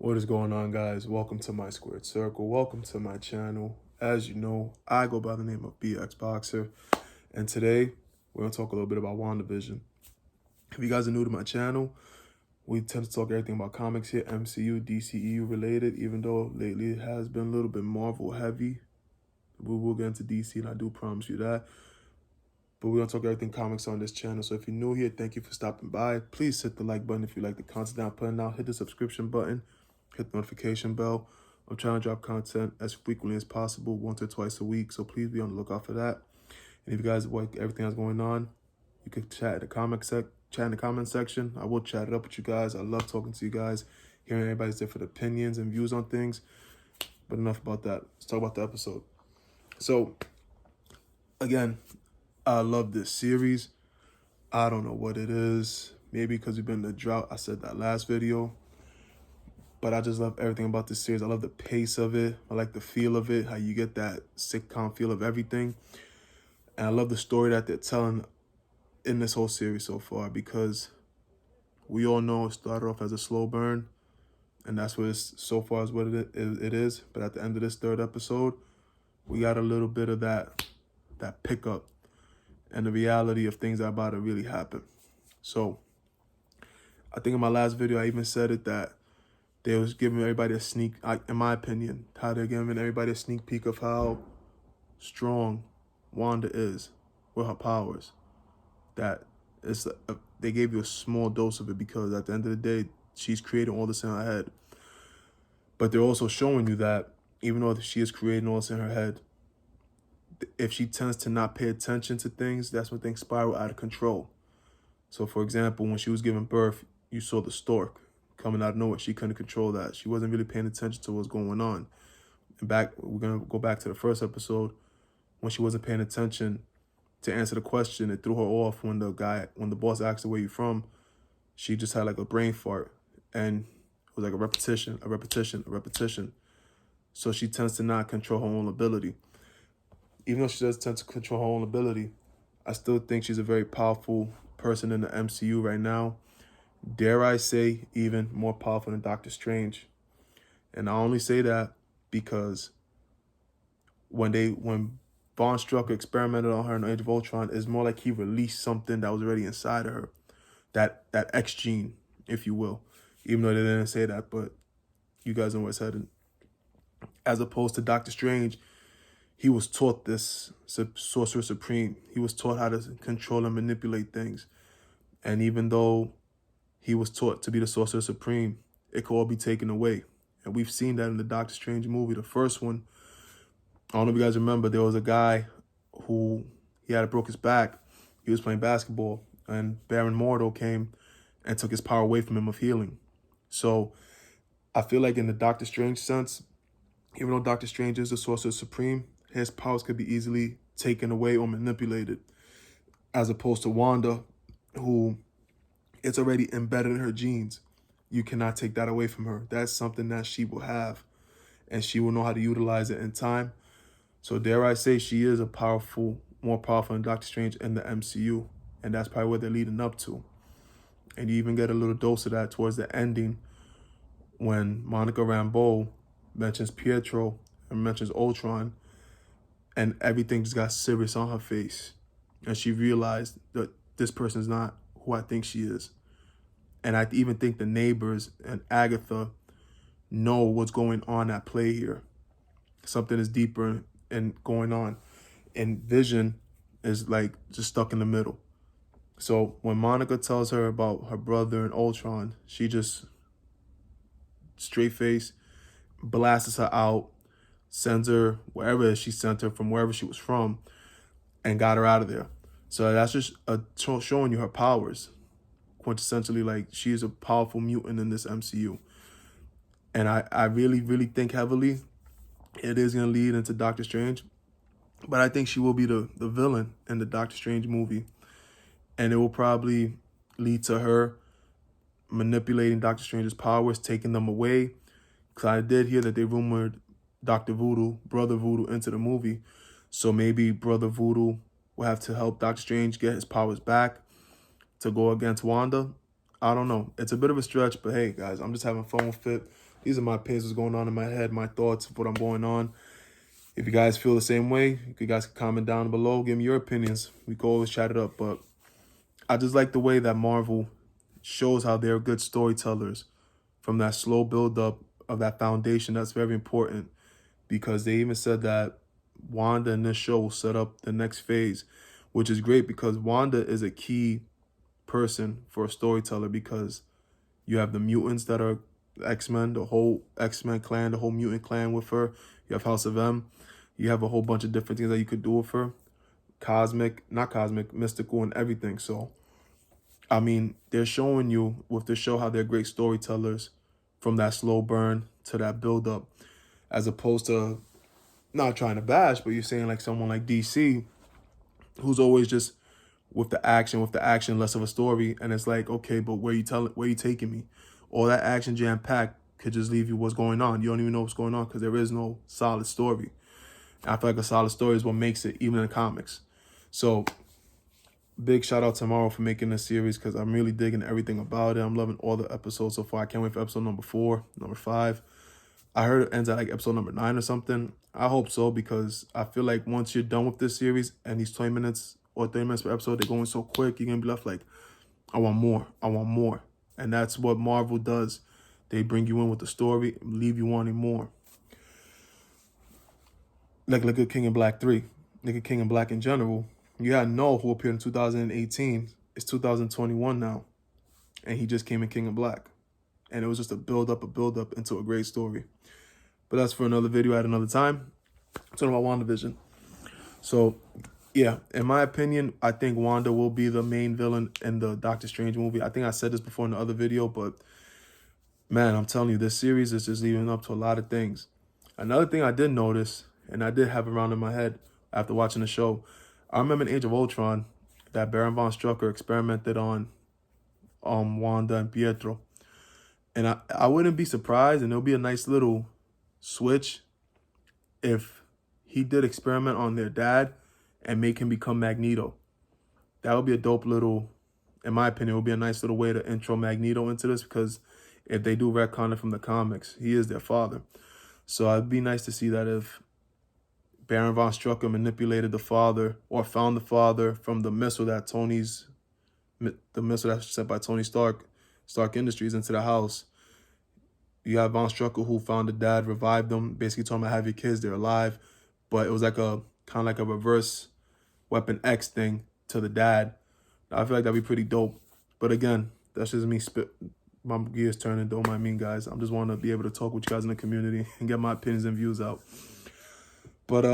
What is going on, guys? Welcome to my squared circle. Welcome to my channel. As you know, I go by the name of BX Boxer, and today we're gonna talk a little bit about WandaVision. If you guys are new to my channel, we tend to talk everything about comics here, MCU, DCEU related, even though lately it has been a little bit Marvel heavy. We will get into DC, and I do promise you that. But we're gonna talk everything comics on this channel. So if you're new here, thank you for stopping by. Please hit the like button if you like the content I'm putting out. Hit the subscription button. Hit the notification bell. I'm trying to drop content as frequently as possible, once or twice a week. So please be on the lookout for that. And if you guys like everything that's going on, you can chat in the comment section. I will chat it up with you guys. I love talking to you guys, hearing everybody's different opinions and views on things. But enough about that. Let's talk about the episode. So, again, I love this series. I don't know what it is. Maybe because we've been in the drought. I said that last video. But I just love everything about this series. I love the pace of it. I like the feel of it, how you get that sitcom feel of everything. And I love the story that they're telling in this whole series so far, because we all know it started off as a slow burn, and that's what it's so far is what it is. But at the end of this third episode, we got a little bit of that pickup and the reality of things that are about to really happen. So I think in my last video, I even said it, that they was giving everybody a sneak, in my opinion, how they're giving everybody a sneak peek of how strong Wanda is with her powers. That they gave you a small dose of it, because at the end of the day, she's creating all this in her head. But they're also showing you that even though she is creating all this in her head, if she tends to not pay attention to things, that's when things spiral out of control. So, for example, when she was giving birth, you saw the stork coming out of nowhere. She couldn't control that. She wasn't really paying attention to what's going on. And we're going to go back to the first episode, when she wasn't paying attention to answer the question. It threw her off when the boss asked her where you from. She just had like a brain fart, and it was like a repetition. So she tends to not control her own ability. Even though she does tend to control her own ability, I still think she's a very powerful person in the MCU right now. Dare I say, even more powerful than Doctor Strange. And I only say that because when Von Strucker experimented on her in Age of Ultron, it's more like he released something that was already inside of her. That X gene, if you will. Even though they didn't say that, but you guys know where it's headed. As opposed to Doctor Strange, he was taught this Sorcerer Supreme. He was taught how to control and manipulate things. And even though he was taught to be the Sorcerer Supreme, it could all be taken away. And we've seen that in the Doctor Strange movie, the first one. I don't know if you guys remember, there was a guy who, he had broke his back. He was playing basketball, and Baron Mordo came and took his power away from him of healing. So I feel like in the Doctor Strange sense, even though Doctor Strange is the Sorcerer Supreme, his powers could be easily taken away or manipulated. As opposed to Wanda, who it's already embedded in her genes. You cannot take that away from her. That's something that she will have, and she will know how to utilize it in time. So dare I say, she is more powerful than Doctor Strange in the MCU, and that's probably what they're leading up to. And you even get a little dose of that towards the ending, when Monica Rambeau mentions Pietro and mentions Ultron, and everything just got serious on her face. And she realized that this person is not who I think she is. And I even think the neighbors and Agatha know what's going on at play here. Something is deeper and going on. And Vision is like just stuck in the middle. So when Monica tells her about her brother and Ultron, she just straight face blasts her out, sends her wherever she sent her from, wherever she was from, and got her out of there. So that's just showing you her powers. Quintessentially, like, she is a powerful mutant in this MCU. And I really, really think heavily it is going to lead into Doctor Strange. But I think she will be the villain in the Doctor Strange movie. And it will probably lead to her manipulating Doctor Strange's powers, taking them away. Because I did hear that they rumored Dr. Voodoo, Brother Voodoo, into the movie. So maybe Brother Voodoo will have to help Doctor Strange get his powers back to go against Wanda. I don't know. It's a bit of a stretch, but hey, guys, I'm just having fun with it. These are my opinions, what's going on in my head, my thoughts of what I'm going on. If you guys feel the same way, you guys can comment down below. Give me your opinions. We can always chat it up. But I just like the way that Marvel shows how they're good storytellers from that slow build-up of that foundation. That's very important, because they even said that Wanda in this show will set up the next phase, which is great because Wanda is a key person for a storyteller, because you have the mutants that are X-Men, the whole X-Men clan, the whole mutant clan with her. You have House of M. You have a whole bunch of different things that you could do with her. Not cosmic, mystical, and everything. So, I mean, they're showing you with the show how they're great storytellers from that slow burn to that build-up, as opposed to, not trying to bash, but you're saying like someone like DC, who's always just with the action, less of a story. And it's like, okay, but where you taking me? All that action jam-packed could just leave you what's going on. You don't even know what's going on because there is no solid story. And I feel like a solid story is what makes it, even in the comics. So big shout out to Marvel for making this series, because I'm really digging everything about it. I'm loving all the episodes so far. I can't wait for episode number 4, number 5. I heard it ends at like episode number 9 or something. I hope so, because I feel like once you're done with this series and these 20 minutes or 30 minutes per episode, they're going so quick, you're going to be left like, I want more. I want more. And that's what Marvel does. They bring you in with the story and leave you wanting more. Like look at King in Black 3. Look at King in Black in general. You had Noah, who appeared in 2018. It's 2021 now. And he just came in King in Black. And it was just a build up into a great story. But that's for another video at another time. I'm talking about WandaVision. So, yeah, in my opinion, I think Wanda will be the main villain in the Doctor Strange movie. I think I said this before in the other video, but man, I'm telling you, this series is just leading up to a lot of things. Another thing I did notice, and I did have around in my head after watching the show, I remember in Age of Ultron that Baron von Strucker experimented on Wanda and Pietro. And I wouldn't be surprised, and it'll be a nice little switch if he did experiment on their dad and make him become Magneto. That would be a dope little, in my opinion, it would be a nice little way to intro Magneto into this, because if they do retcon it from the comics, he is their father. So it'd be nice to see that if Baron von Strucker manipulated the father or found the father from the missile that the missile that's sent by Tony Stark Industries into the house. You have Von Strucker, who found the dad, revived them, basically told him, I have your kids, they're alive. But it was like kind of like a reverse Weapon X thing to the dad. I feel like that'd be pretty dope. But again, that's just me my gears turning, don't mind me, guys. I'm just want to be able to talk with you guys in the community and get my opinions and views out. But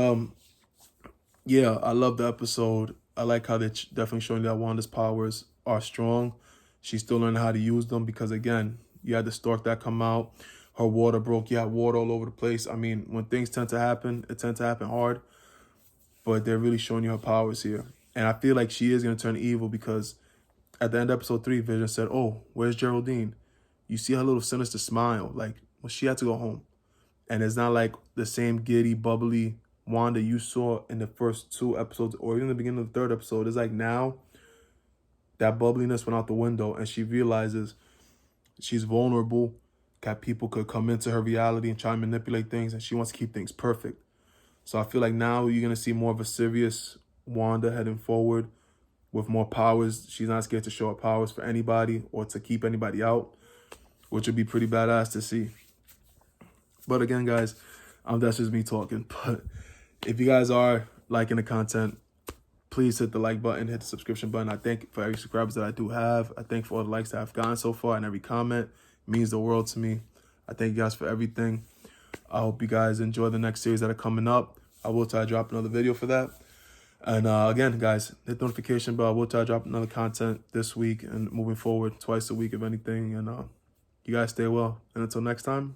yeah, I love the episode. I like how they're definitely showing that Wanda's powers are strong. She's still learning how to use them, because again, you had the Stork that come out. Her water broke. You had water all over the place. I mean, when things tend to happen, it tends to happen hard. But they're really showing you her powers here. And I feel like she is going to turn evil, because at the end of episode 3, Vision said, oh, where's Geraldine? You see her little sinister smile. Like, well, she had to go home. And it's not like the same giddy, bubbly Wanda you saw in the first 2 episodes or even the beginning of the 3rd episode. It's like now that bubbliness went out the window, and she realizes she's vulnerable, that people could come into her reality and try and manipulate things, and she wants to keep things perfect. So I feel like now you're going to see more of a serious Wanda heading forward with more powers. She's not scared to show her powers for anybody or to keep anybody out, which would be pretty badass to see. But again, guys, that's just me talking. But if you guys are liking the content, please hit the like button, hit the subscription button. I thank you for every subscribers that I do have. I thank you for all the likes that I've gotten so far, and every comment. It means the world to me. I thank you guys for everything. I hope you guys enjoy the next series that are coming up. I will try to drop another video for that. And again, guys, hit the notification bell. I will try to drop another content this week and moving forward, twice a week if anything. And you guys stay well. And until next time.